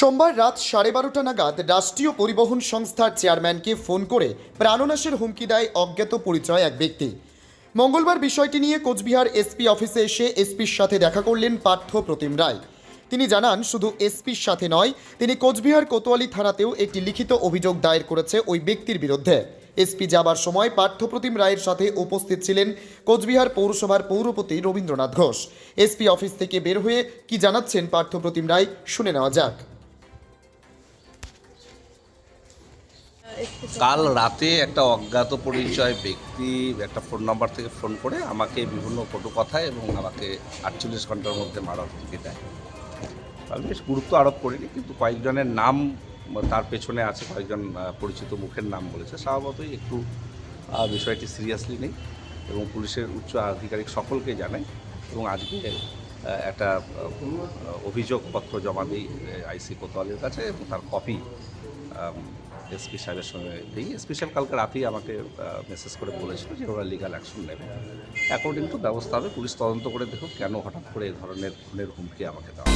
সোমবার রাত 12:30 নাগাদ রাষ্ট্রীয় পরিবহন সংস্থার চেয়ারম্যানকে ফোন করে প্রাণনাশের হুমকি দেয় অজ্ঞাত পরিচয় এক ব্যক্তি। মঙ্গলবার বিষয়টি নিয়ে কোচবিহার এসপি অফিসে এসে এসপির সাথে দেখা করলেন পার্থ প্রতিম রায়। তিনি জানান, শুধু এসপির সাথে নয়, তিনি কোচবিহার কোতোয়ালি থানাতেও একটি লিখিত অভিযোগ দায়ের করেছে ওই ব্যক্তির বিরুদ্ধে। এসপি যাবার সময় পার্থ প্রতিম রায়ের সাথে উপস্থিত ছিলেন কোচবিহার পৌরসভার পৌরপতি রবীন্দ্রনাথ ঘোষ। এসপি অফিস থেকে বের হয়ে কি জানাচ্ছেন পার্থ প্রতিম রায়, শুনে নেওয়া যাক। কাল রাতে একটা অজ্ঞাত পরিচয় ব্যক্তি একটা ফোন নাম্বার থেকে ফোন করে আমাকে বিভিন্ন কটু কথায় এবং আমাকে 48 ঘন্টার মধ্যে মারার হুমকি দেয়। আমি বেশ গুরুত্ব আরোপ করিনি, কিন্তু কয়েকজনের নাম তার পেছনে আছে, কয়েকজন পরিচিত মুখের নাম বলেছে। স্বভাবতই একটু বিষয়টি সিরিয়াসলি নেই এবং পুলিশের উচ্চ আধিকারিক সকলকে জানাই এবং আজকে একটা অভিযোগপত্র জমা দিই আইসি কোতোয়ালির কাছে এবং তার কপি এসপি সাহেবের সঙ্গে দিই। এসপি সাহেব কালকে রাতেই আমাকে মেসেজ করে বলেছিল যে ওরা লিগাল অ্যাকশন নেবে। অ্যাকর্ডিং টু ব্যবস্থা হবে। পুলিশ তদন্ত করে দেখুক কেন হঠাৎ করে এই ধরনের খুনের হুমকি আমাকে দেওয়া।